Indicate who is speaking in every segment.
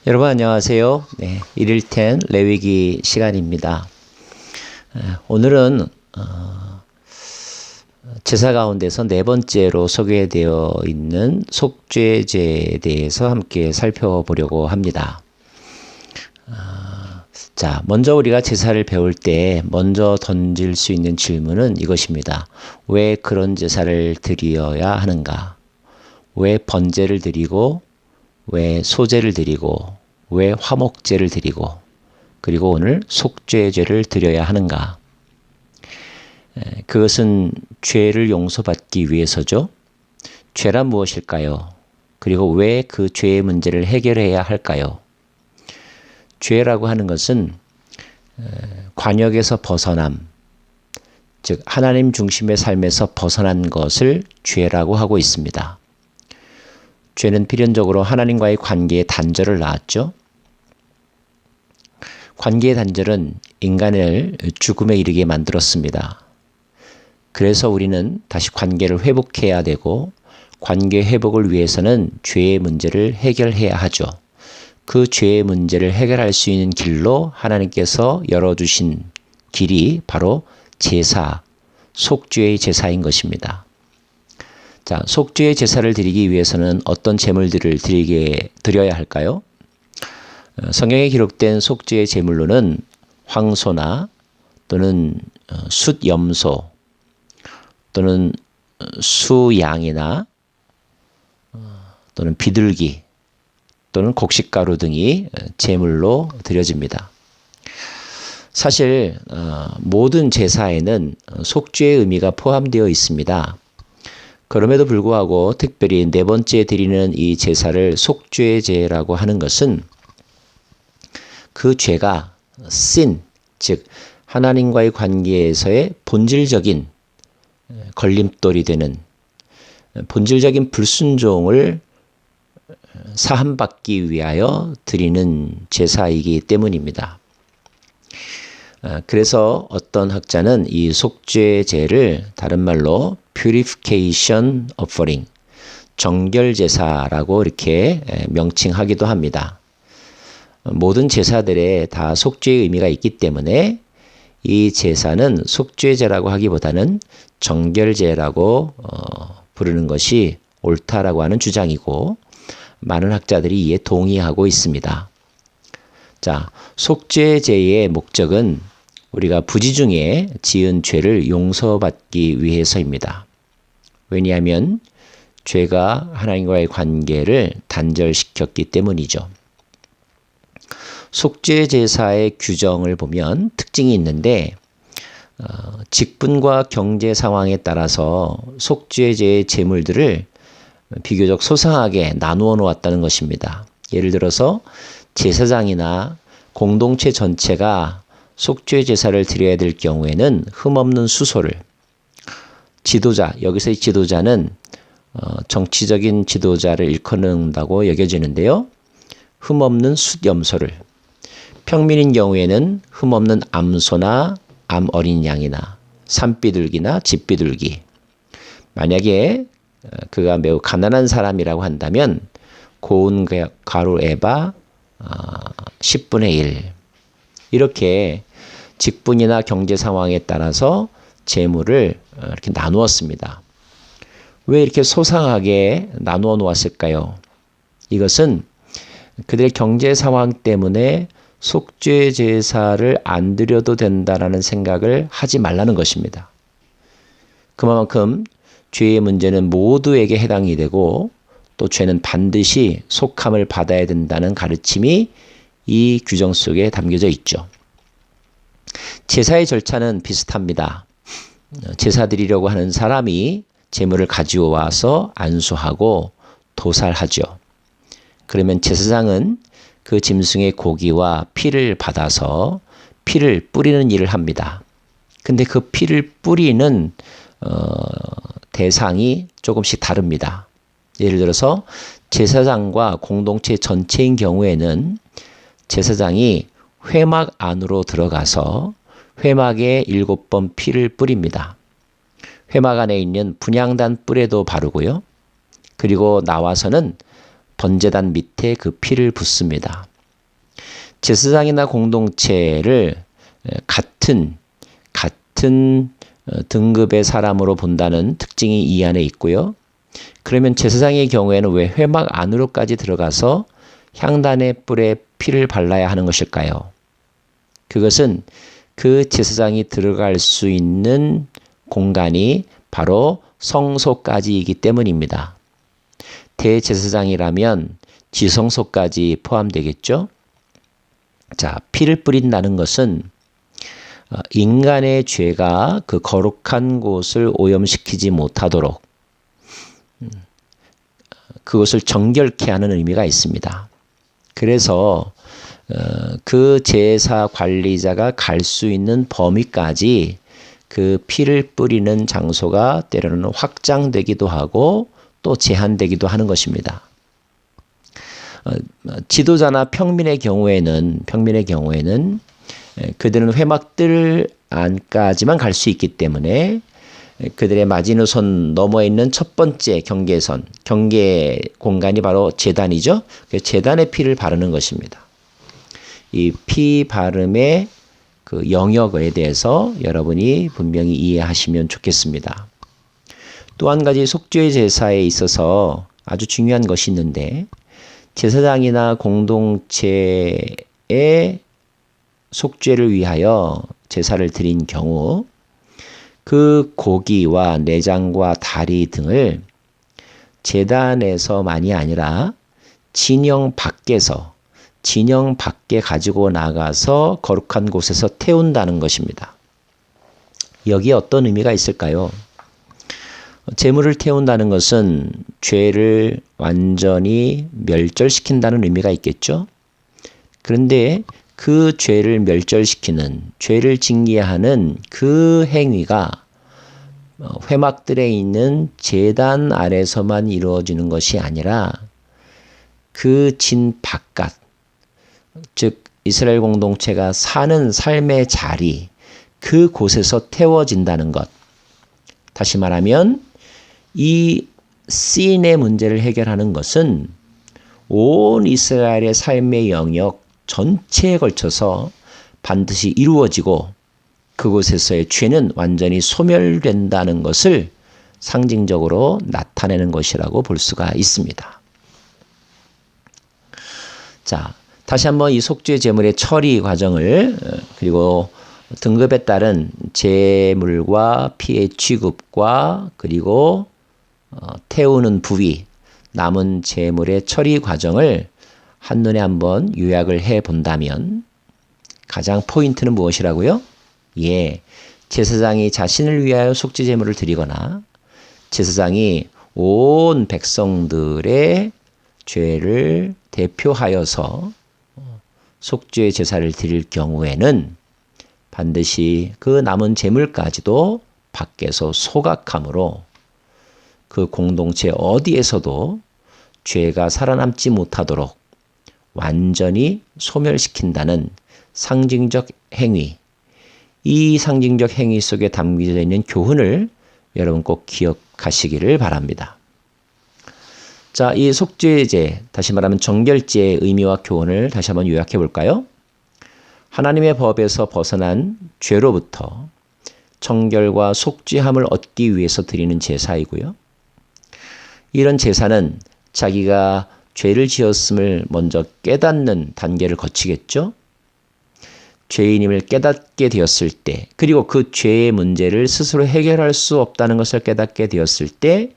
Speaker 1: 여러분 안녕하세요. 네, 1.10 레위기 시간입니다. 오늘은 제사 가운데서 네 번째로 소개되어 있는 속죄제에 대해서 함께 살펴보려고 합니다. 자, 먼저 우리가 제사를 배울 때 먼저 던질 수 있는 질문은 이것입니다. 왜 그런 제사를 드려야 하는가? 왜 번제를 드리고 왜 소제를 드리고 왜 화목제를 드리고 그리고 오늘 속죄제를 드려야 하는가? 그것은 죄를 용서받기 위해서죠. 죄란 무엇일까요? 그리고 왜 그 죄의 문제를 해결해야 할까요? 죄라고 하는 것은 관역에서 벗어남, 즉 하나님 중심의 삶에서 벗어난 것을 죄라고 하고 있습니다. 죄는 필연적으로 하나님과의 관계의 단절을 낳았죠. 관계의 단절은 인간을 죽음에 이르게 만들었습니다. 그래서 우리는 다시 관계를 회복해야 되고 관계 회복을 위해서는 죄의 문제를 해결해야 하죠. 그 죄의 문제를 해결할 수 있는 길로 하나님께서 열어주신 길이 바로 제사, 속죄의 제사인 것입니다. 자, 속죄의 제사를 드리기 위해서는 어떤 제물들을 드려야 할까요? 성경에 기록된 속죄의 제물로는 황소나 또는 숫염소 또는 수양이나 또는 비둘기 또는 곡식가루 등이 제물로 드려집니다. 사실 모든 제사에는 속죄의 의미가 포함되어 있습니다. 그럼에도 불구하고 특별히 네 번째 드리는 이 제사를 속죄제라고 하는 것은 그 죄가 sin, 즉 하나님과의 관계에서의 본질적인 걸림돌이 되는 본질적인 불순종을 사함받기 위하여 드리는 제사이기 때문입니다. 그래서 어떤 학자는 이 속죄제를 다른 말로 Purification Offering, 정결제사라고 이렇게 명칭하기도 합니다. 모든 제사들에 다 속죄의 의미가 있기 때문에 이 제사는 속죄제라고 하기보다는 정결제라고 부르는 것이 옳다라고 하는 주장이고 많은 학자들이 이에 동의하고 있습니다. 자, 속죄제의 목적은 우리가 부지 중에 지은 죄를 용서받기 위해서입니다. 왜냐하면 죄가 하나님과의 관계를 단절시켰기 때문이죠. 속죄제사의 규정을 보면 특징이 있는데 직분과 경제 상황에 따라서 속죄제의 제물들을 비교적 소상하게 나누어 놓았다는 것입니다. 예를 들어서 제사장이나 공동체 전체가 속죄 제사를 드려야 될 경우에는 흠없는 수소를, 지도자, 여기서의 지도자는 정치적인 지도자를 일컫는다고 여겨지는데요. 흠없는 숫염소를, 평민인 경우에는 흠없는 암소나 암 어린 양이나 산비둘기나 집비둘기, 만약에 그가 매우 가난한 사람이라고 한다면 고운 가루 에바 10분의 1, 이렇게 직분이나 경제 상황에 따라서 재물을 이렇게 나누었습니다. 왜 이렇게 소상하게 나누어 놓았을까요? 이것은 그들의 경제 상황 때문에 속죄 제사를 안 드려도 된다라는 생각을 하지 말라는 것입니다. 그만큼 죄의 문제는 모두에게 해당이 되고 또 죄는 반드시 속함을 받아야 된다는 가르침이 이 규정 속에 담겨져 있죠. 제사의 절차는 비슷합니다. 제사 드리려고 하는 사람이 제물을 가져와서 안수하고 도살하죠. 그러면 제사장은 그 짐승의 고기와 피를 받아서 피를 뿌리는 일을 합니다. 근데 그 피를 뿌리는 대상이 조금씩 다릅니다. 예를 들어서 제사장과 공동체 전체인 경우에는 제사장이 회막 안으로 들어가서 회막에 7번 피를 뿌립니다. 회막 안에 있는 분향단 뿔에도 바르고요. 그리고 나와서는 번제단 밑에 그 피를 붓습니다. 제사장이나 공동체를 같은 등급의 사람으로 본다는 특징이 이 안에 있고요. 그러면 제사장의 경우에는 왜 회막 안으로까지 들어가서 향단의 뿔에 피를 발라야 하는 것일까요? 그것은 그 제사장이 들어갈 수 있는 공간이 바로 성소까지이기 때문입니다. 대제사장이라면 지성소까지 포함되겠죠? 자, 피를 뿌린다는 것은 인간의 죄가 그 거룩한 곳을 오염시키지 못하도록 그것을 정결케 하는 의미가 있습니다. 그래서 그 제사 관리자가 갈 수 있는 범위까지 그 피를 뿌리는 장소가 때로는 확장되기도 하고 또 제한되기도 하는 것입니다. 지도자나 평민의 경우에는 그들은 회막들 안까지만 갈 수 있기 때문에 그들의 마지노선 너머에 있는 첫 번째 경계선, 경계 공간이 바로 제단이죠. 제단의 피를 바르는 것입니다. 이 피 바름의 그 영역에 대해서 여러분이 분명히 이해하시면 좋겠습니다. 또 한 가지 속죄 제사에 있어서 아주 중요한 것이 있는데 제사장이나 공동체의 속죄를 위하여 제사를 드린 경우 그 고기와 내장과 다리 등을 제단에서만이 아니라 진영 밖에 가지고 나가서 거룩한 곳에서 태운다는 것입니다. 여기에 어떤 의미가 있을까요? 제물을 태운다는 것은 죄를 완전히 멸절시킨다는 의미가 있겠죠. 그런데 그 죄를 멸절시키는, 죄를 징계하는 그 행위가 회막들에 있는 제단 아래서만 이루어지는 것이 아니라 그 진 바깥, 즉 이스라엘 공동체가 사는 삶의 자리, 그 곳에서 태워진다는 것. 다시 말하면 이 씬의 문제를 해결하는 것은 온 이스라엘의 삶의 영역 전체에 걸쳐서 반드시 이루어지고 그곳에서의 죄는 완전히 소멸된다는 것을 상징적으로 나타내는 것이라고 볼 수가 있습니다. 자, 다시 한번 이 속죄 제물의 처리 과정을 그리고 등급에 따른 제물과 피의 취급과 그리고 태우는 부위, 남은 제물의 처리 과정을 한눈에 한번 요약을 해 본다면 가장 포인트는 무엇이라고요? 예, 제사장이 자신을 위하여 속죄 제물을 드리거나 제사장이 온 백성들의 죄를 대표하여서 속죄 제사를 드릴 경우에는 반드시 그 남은 제물까지도 밖에서 소각함으로 그 공동체 어디에서도 죄가 살아남지 못하도록 완전히 소멸시킨다는 상징적 행위, 이 상징적 행위 속에 담겨져 있는 교훈을 여러분 꼭 기억하시기를 바랍니다. 자, 이 속죄제, 다시 말하면 정결제의 의미와 교훈을 다시 한번 요약해 볼까요? 하나님의 법에서 벗어난 죄로부터 정결과 속죄함을 얻기 위해서 드리는 제사이고요. 이런 제사는 자기가 죄를 지었음을 먼저 깨닫는 단계를 거치겠죠. 죄인임을 깨닫게 되었을 때, 그리고 그 죄의 문제를 스스로 해결할 수 없다는 것을 깨닫게 되었을 때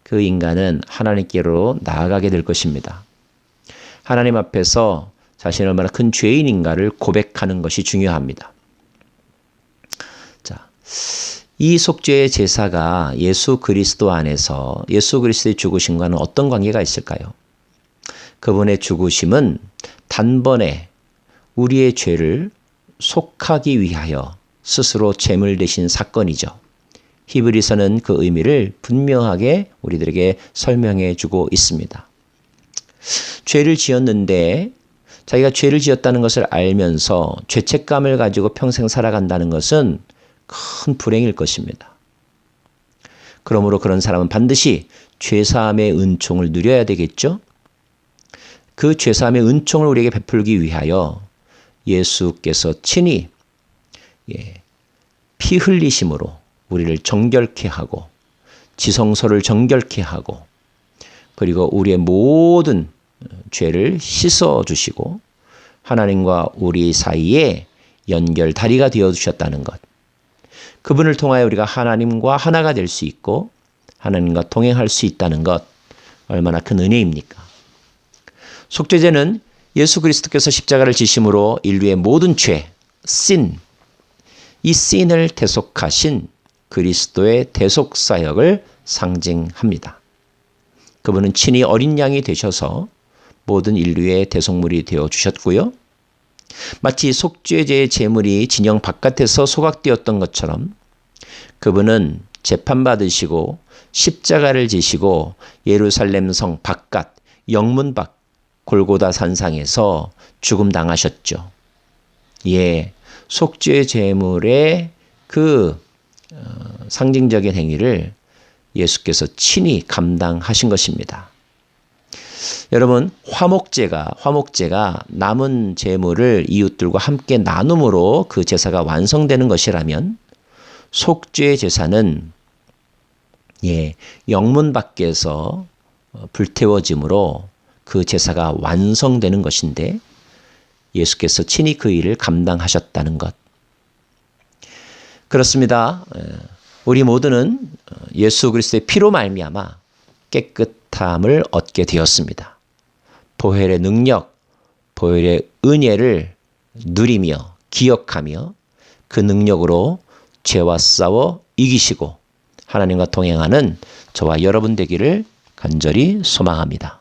Speaker 1: 그 인간은 하나님께로 나아가게 될 것입니다. 하나님 앞에서 자신이 얼마나 큰 죄인인가를 고백하는 것이 중요합니다. 자, 이 속죄의 제사가 예수 그리스도 안에서 예수 그리스도의 죽으심과는 어떤 관계가 있을까요? 그분의 죽으심은 단번에 우리의 죄를 속하기 위하여 스스로 제물 되신 사건이죠. 히브리서는 그 의미를 분명하게 우리들에게 설명해 주고 있습니다. 죄를 지었는데 자기가 죄를 지었다는 것을 알면서 죄책감을 가지고 평생 살아간다는 것은 큰 불행일 것입니다. 그러므로 그런 사람은 반드시 죄사함의 은총을 누려야 되겠죠? 그 죄사함의 은총을 우리에게 베풀기 위하여 예수께서 친히 피 흘리심으로 우리를 정결케 하고 지성소를 정결케 하고 그리고 우리의 모든 죄를 씻어 주시고 하나님과 우리 사이에 연결다리가 되어 주셨다는 것. 그분을 통하여 우리가 하나님과 하나가 될 수 있고 하나님과 동행할 수 있다는 것. 얼마나 큰 은혜입니까? 속죄제는 예수 그리스도께서 십자가를 지심으로 인류의 모든 죄, sin, 이 sin을 대속하신 그리스도의 대속사역을 상징합니다. 그분은 친히 어린 양이 되셔서 모든 인류의 대속물이 되어 주셨고요. 마치 속죄제의 제물이 진영 바깥에서 소각되었던 것처럼 그분은 재판받으시고 십자가를 지시고 예루살렘 성 바깥 영문 밖 골고다 산상에서 죽음당하셨죠. 속죄 제물의 그 상징적인 행위를 예수께서 친히 감당하신 것입니다. 여러분, 화목제가 남은 제물을 이웃들과 함께 나눔으로 그 제사가 완성되는 것이라면 속죄 제사는 영문 밖에서 불태워짐으로 그 제사가 완성되는 것인데 예수께서 친히 그 일을 감당하셨다는 것. 그렇습니다. 우리 모두는 예수 그리스도의 피로 말미암아 깨끗함을 얻게 되었습니다. 보혈의 능력, 보혈의 은혜를 누리며 기억하며 그 능력으로 죄와 싸워 이기시고 하나님과 동행하는 저와 여러분 되기를 간절히 소망합니다.